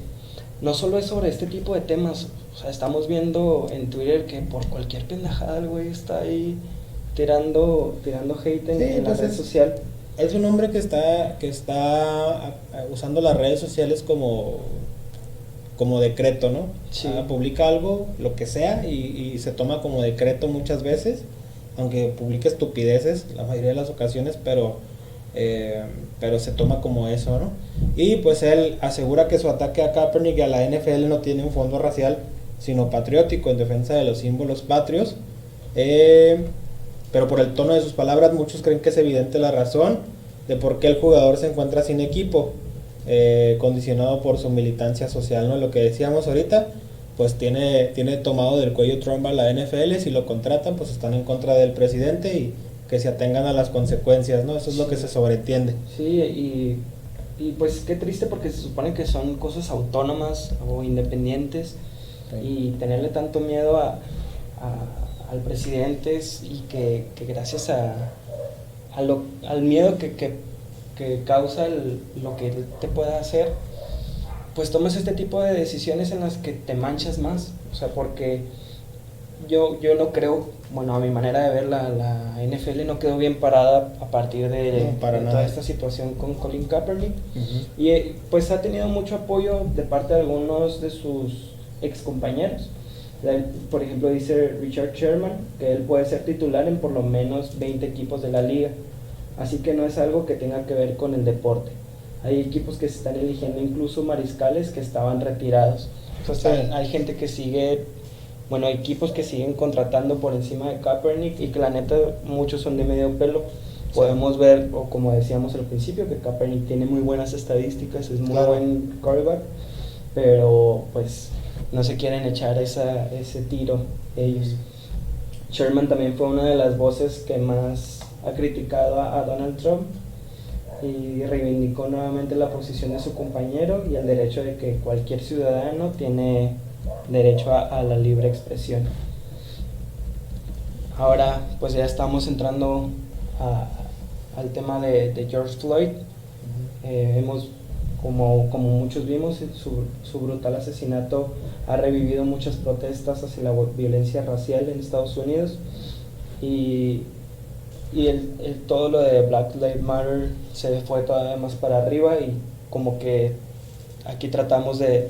no solo es sobre este tipo de temas. O sea, estamos viendo en Twitter que por cualquier pendejada el güey está ahí tirando hate en la red social. Es un hombre que está usando las redes sociales como decreto, ¿no? Sí. Publica algo, lo que sea, y se toma como decreto muchas veces, aunque publique estupideces la mayoría de las ocasiones, pero se toma como eso, ¿no? Y pues él asegura que su ataque a Kaepernick y a la NFL no tiene un fondo racial, sino patriótico, en defensa de los símbolos patrios. Pero por el tono de sus palabras, muchos creen que es evidente la razón de por qué el jugador se encuentra sin equipo, condicionado por su militancia social, ¿no? Lo que decíamos ahorita, pues tiene tomado del cuello Trump a la NFL. Si lo contratan, pues están en contra del presidente y que se atengan a las consecuencias, ¿no? Eso es lo que se sobreentiende. Sí, y pues qué triste porque se supone que son cosas autónomas o independientes, y tenerle tanto miedo al presidente y que gracias al miedo que causa lo que él te pueda hacer, pues tomas este tipo de decisiones en las que te manchas más. O sea, porque yo no creo, bueno, a mi manera de ver, la NFL no quedó bien parada a partir de toda esta situación con Colin Kaepernick. Uh-huh. Y pues ha tenido mucho apoyo de parte de algunos de sus ex compañeros. Por ejemplo, dice Richard Sherman que él puede ser titular en por lo menos 20 equipos de la liga, así que no es algo que tenga que ver con el deporte. Hay equipos que se están eligiendo, incluso mariscales que estaban retirados. Entonces, hay gente que sigue, bueno, hay equipos que siguen contratando por encima de Kaepernick, y que la neta muchos son de medio pelo. Podemos ver, o como decíamos al principio, que Kaepernick tiene muy buenas estadísticas, es muy buen quarterback, pero pues no se quieren echar ese tiro ellos. Sherman también fue una de las voces que más ha criticado a Donald Trump, y reivindicó nuevamente la posición de su compañero y el derecho de que cualquier ciudadano tiene derecho a la libre expresión. Ahora pues ya estamos entrando al tema de George Floyd. Hemos, como muchos vimos, su brutal asesinato ha revivido muchas protestas hacia la violencia racial en Estados Unidos, y todo lo de Black Lives Matter se fue todavía más para arriba, y como que aquí tratamos de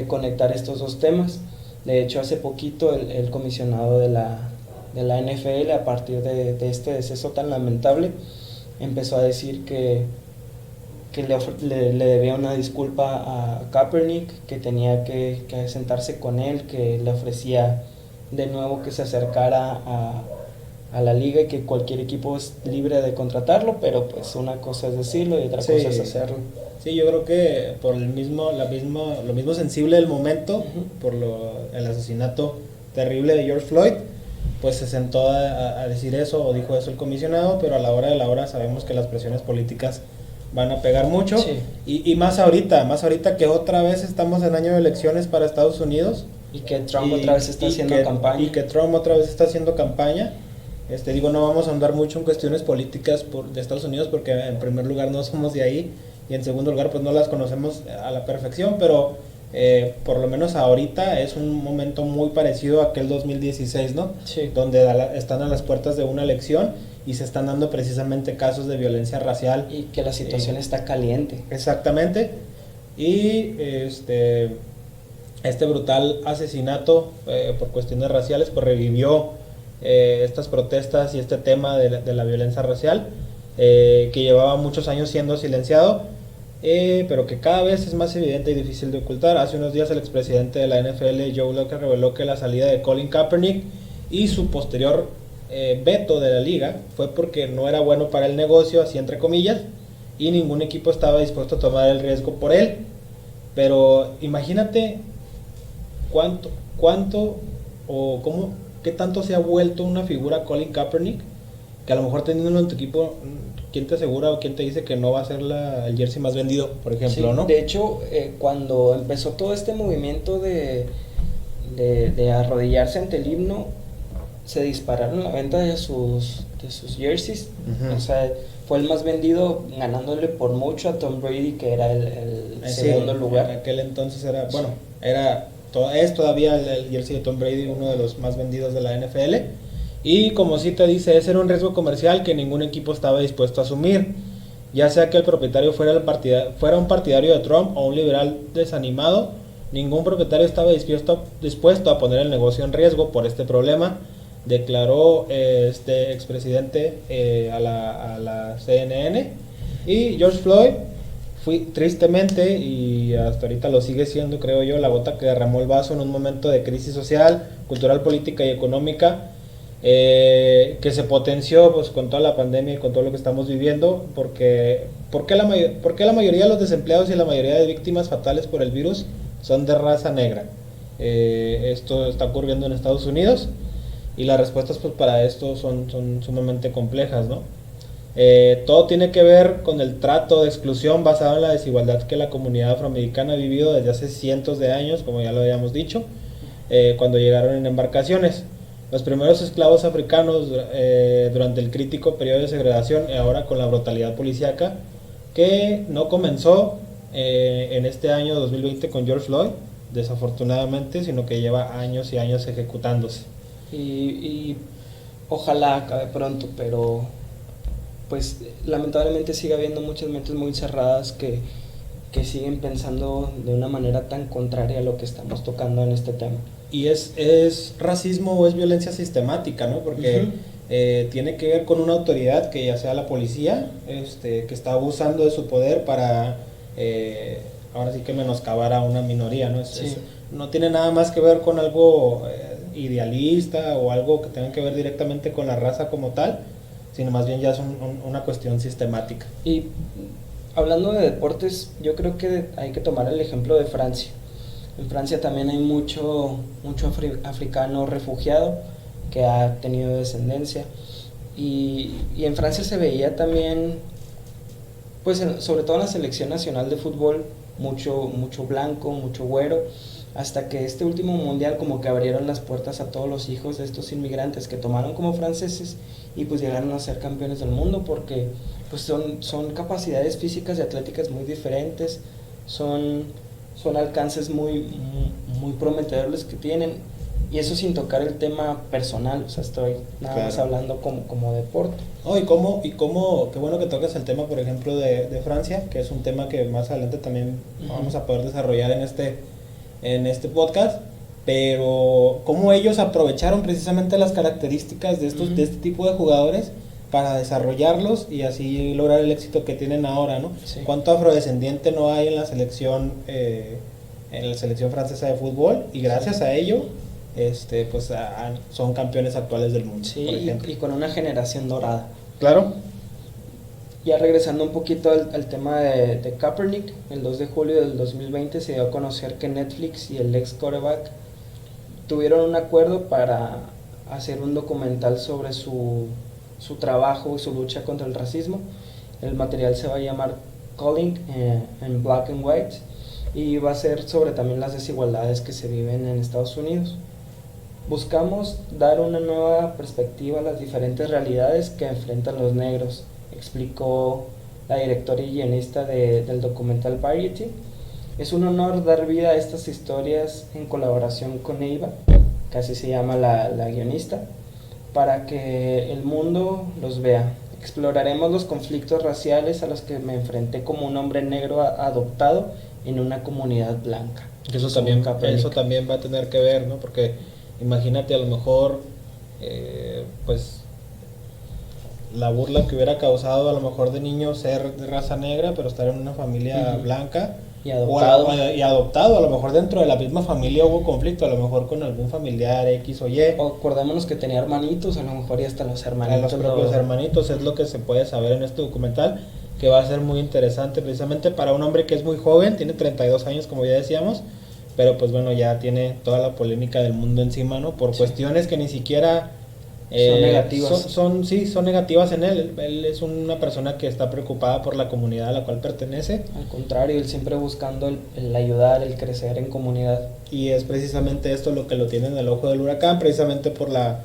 conectar estos dos temas. De hecho, hace poquito el comisionado de la NFL, a partir de este deceso tan lamentable, empezó a decir que le debía una disculpa a Kaepernick, que tenía que sentarse con él, que le ofrecía de nuevo que se acercara a la liga, y que cualquier equipo es libre de contratarlo, pero pues una cosa es decirlo y otra cosa es hacerlo. Sí, yo creo que por lo mismo sensible del momento, uh-huh, por el asesinato terrible de George Floyd, pues se sentó a decir eso, o dijo eso el comisionado, pero a la hora de la hora sabemos que las presiones políticas van a pegar mucho, sí. y más ahorita que otra vez estamos en año de elecciones para Estados Unidos, y que Trump otra vez está haciendo campaña. No vamos a andar mucho en cuestiones políticas de Estados Unidos, porque en primer lugar no somos de ahí, y en segundo lugar pues no las conocemos a la perfección, pero por lo menos ahorita es un momento muy parecido a aquel 2016, ¿no? Sí. Donde están a las puertas de una elección y se están dando precisamente casos de violencia racial. Y que la situación está caliente. Exactamente. Y este brutal asesinato por cuestiones raciales pues revivió estas protestas y este tema de la violencia racial, que llevaba muchos años siendo silenciado, pero que cada vez es más evidente y difícil de ocultar. Hace unos días el expresidente de la NFL, Joe Locker, reveló que la salida de Colin Kaepernick y su posterior veto de la liga fue porque no era bueno para el negocio, así entre comillas, y ningún equipo estaba dispuesto a tomar el riesgo por él. Pero imagínate cuánto o cómo, qué tanto se ha vuelto una figura Colin Kaepernick, que a lo mejor teniéndolo en tu equipo, ¿quién te asegura o quién te dice que no va a ser el jersey más vendido, por ejemplo? Sí, ¿no? De hecho, cuando empezó todo este movimiento de arrodillarse ante el himno, se dispararon la venta de sus jerseys. Uh-huh. O sea, fue el más vendido, ganándole por mucho a Tom Brady, que era el segundo lugar. En aquel entonces es todavía el jersey de Tom Brady uno de los más vendidos de la NFL. Y como sí te dice, ese era un riesgo comercial que ningún equipo estaba dispuesto a asumir, ya sea que el propietario fuera un partidario de Trump o un liberal desanimado. Ningún propietario estaba dispuesto a poner el negocio en riesgo por este problema, declaró este expresidente a la CNN. Y George Floyd tristemente, y hasta ahorita lo sigue siendo, creo yo, la gota que derramó el vaso en un momento de crisis social, cultural, política y económica, que se potenció pues con toda la pandemia y con todo lo que estamos viviendo. ¿Por qué la mayoría de los desempleados y la mayoría de víctimas fatales por el virus son de raza negra? esto está ocurriendo en Estados Unidos y las respuestas pues para esto son sumamente complejas, ¿no? Todo tiene que ver con el trato de exclusión basado en la desigualdad que la comunidad afroamericana ha vivido desde hace cientos de años, como ya lo habíamos dicho, cuando llegaron en embarcaciones. Los primeros esclavos africanos durante el crítico periodo de segregación y ahora con la brutalidad policíaca que no comenzó en este año 2020 con George Floyd, desafortunadamente, sino que lleva años y años ejecutándose. Y ojalá acabe pronto, pero pues lamentablemente sigue habiendo muchas mentes muy cerradas que siguen pensando de una manera tan contraria a lo que estamos tocando en este tema. Y es racismo o es violencia sistemática, ¿no? Porque tiene que ver con una autoridad que ya sea la policía, que está abusando de su poder para ahora sí que menoscabar a una minoría, ¿no? No tiene nada más que ver con algo idealista o algo que tenga que ver directamente con la raza como tal, sino más bien ya es una cuestión sistemática. Y hablando de deportes, yo creo que hay que tomar el ejemplo de Francia. En Francia también hay mucho africano refugiado que ha tenido descendencia y en Francia se veía también, pues sobre todo en la selección nacional de fútbol, mucho blanco, mucho güero, hasta que este último mundial como que abrieron las puertas a todos los hijos de estos inmigrantes que tomaron como franceses y pues llegaron a ser campeones del mundo porque pues son capacidades físicas y atléticas muy diferentes, son alcances muy prometedores que tienen, y eso sin tocar el tema personal, o sea, estoy nada más hablando como deporte. Oh, y cómo, qué bueno que tocas el tema, por ejemplo, de Francia, que es un tema que más adelante también vamos a poder desarrollar en este podcast, pero cómo ellos aprovecharon precisamente las características de este tipo de jugadores para desarrollarlos y así lograr el éxito que tienen ahora, ¿no? Sí. ¿Cuánto afrodescendiente no hay en la selección francesa de fútbol? Y gracias a ello, pues son campeones actuales del mundo, sí, por ejemplo. Y con una generación dorada. Claro. Ya regresando un poquito al tema de Kaepernick, el 2 de julio del 2020 se dio a conocer que Netflix y el ex quarterback tuvieron un acuerdo para hacer un documental sobre su trabajo y su lucha contra el racismo. El material se va a llamar Calling en Black and White y va a ser sobre también las desigualdades que se viven en Estados Unidos. Buscamos dar una nueva perspectiva a las diferentes realidades que enfrentan los negros, explicó la directora y guionista del documental Variety. Es un honor dar vida a estas historias en colaboración con Eva, que así se llama la guionista, para que el mundo los vea. Exploraremos los conflictos raciales a los que me enfrenté como un hombre negro adoptado en una comunidad blanca. Eso también va a tener que ver, ¿no? Porque imagínate a lo mejor, pues la burla que hubiera causado a lo mejor de niño ser de raza negra, pero estar en una familia blanca. Y adoptado. Y adoptado, a lo mejor dentro de la misma familia hubo conflicto, a lo mejor con algún familiar X o Y. O acordémonos que tenía hermanitos, a lo mejor y hasta los hermanitos. A los propios hermanitos, es lo que se puede saber en este documental, que va a ser muy interesante precisamente para un hombre que es muy joven, tiene 32 años como ya decíamos, pero pues bueno, ya tiene toda la polémica del mundo encima, ¿no? Por cuestiones que ni siquiera... son negativas. Son negativas en él. Él es una persona que está preocupada por la comunidad a la cual pertenece. Al contrario, él siempre buscando el ayudar, el crecer en comunidad. Y es precisamente esto lo que lo tiene en el ojo del huracán, precisamente por la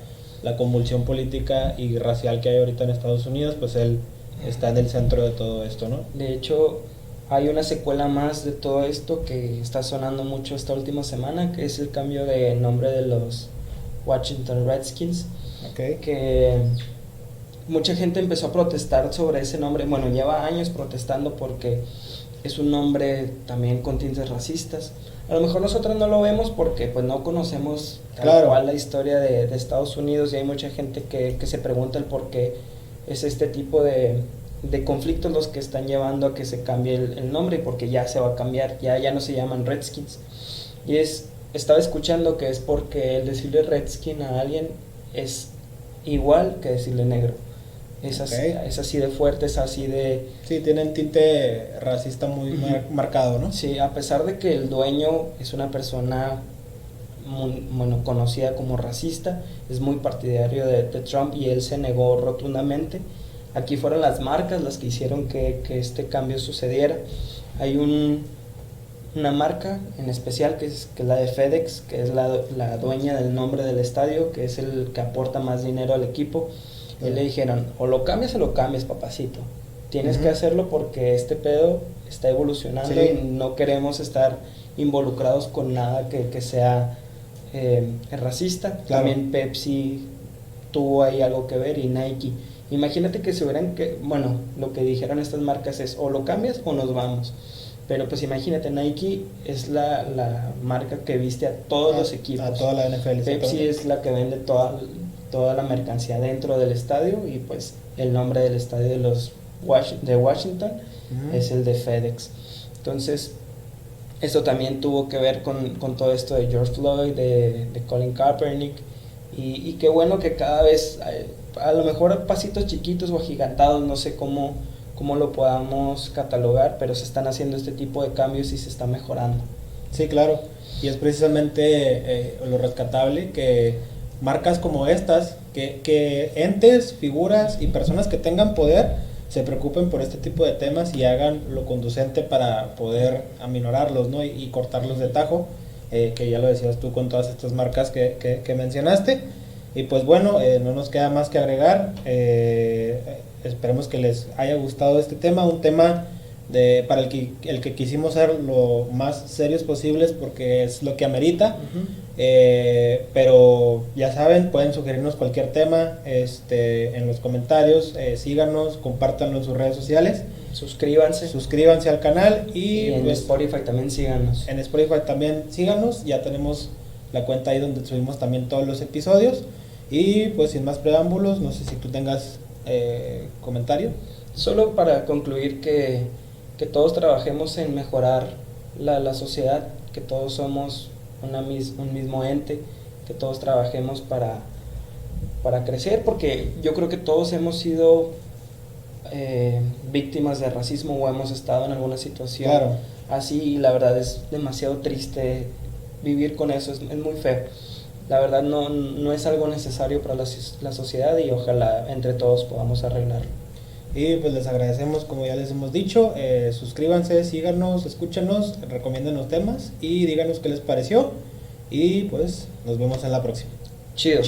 convulsión política y racial que hay ahorita en Estados Unidos, pues él está en el centro de todo esto, ¿no? De hecho, hay una secuela más de todo esto que está sonando mucho esta última semana, que es el cambio de nombre de los Washington Redskins. Okay. Que mucha gente empezó a protestar sobre ese nombre. Bueno, lleva años protestando porque es un nombre también con tintes racistas. A lo mejor nosotros no lo vemos porque pues no conocemos tal cual la historia de Estados Unidos, y hay mucha gente que se pregunta el por qué es este tipo de conflictos los que están llevando a que se cambie el nombre, porque ya se va a cambiar, ya no se llaman Redskins. Y estaba escuchando que es porque el decirle Redskin a alguien es igual que decirle negro. Es así de fuerte, es así de... Sí, tienen tinte racista muy marcado, ¿no? Sí, a pesar de que el dueño es una persona bueno, conocida como racista, es muy partidario de Trump y él se negó rotundamente. Aquí fueron las marcas las que hicieron que este cambio sucediera. Hay una marca en especial que es la de FedEx, que es la dueña del nombre del estadio, que es el que aporta más dinero al equipo. Y le dijeron, o lo cambias, papacito. Tienes que hacerlo porque este pedo está evolucionando y no queremos estar involucrados con nada que sea racista. Claro. También Pepsi tuvo ahí algo que ver y Nike. Imagínate que se hubieran bueno, lo que dijeron estas marcas es o lo cambias o nos vamos. Pero pues imagínate, Nike es la marca que viste a todos los equipos. A toda la NFL. Pepsi es la que vende toda la mercancía dentro del estadio y pues el nombre del estadio de Washington es el de FedEx. Entonces, eso también tuvo que ver con todo esto de George Floyd, de Colin Kaepernick y qué bueno que cada vez, a lo mejor pasitos chiquitos o agigantados, no sé cómo lo podamos catalogar, pero se están haciendo este tipo de cambios y se está mejorando. Sí, claro, y es precisamente lo rescatable que marcas como estas, que entes, figuras y personas que tengan poder se preocupen por este tipo de temas y hagan lo conducente para poder aminorarlos, ¿no? y cortarlos de tajo, que ya lo decías tú con todas estas marcas que mencionaste. Y pues bueno, no nos queda más que agregar. Esperemos que les haya gustado este tema, un tema para el que quisimos ser lo más serios posibles porque es lo que amerita. Pero ya saben, pueden sugerirnos cualquier tema en los comentarios, síganos, compártanlo en sus redes sociales, suscríbanse al canal y en pues, Spotify también síganos. En Spotify también síganos, ya tenemos la cuenta ahí donde subimos también todos los episodios. Y pues sin más preámbulos, no sé si tú tengas comentario. Solo para concluir que todos trabajemos en mejorar la sociedad, que todos somos un mismo ente, que todos trabajemos para crecer, porque yo creo que todos hemos sido víctimas de racismo o hemos estado en alguna situación así, y la verdad es demasiado triste vivir con eso, es muy feo. La verdad no es algo necesario para la sociedad y ojalá entre todos podamos arreglarlo. Y pues les agradecemos, como ya les hemos dicho, suscríbanse, síganos, escúchenos, recomiéndenos temas y díganos qué les pareció. Y pues nos vemos en la próxima. Chido.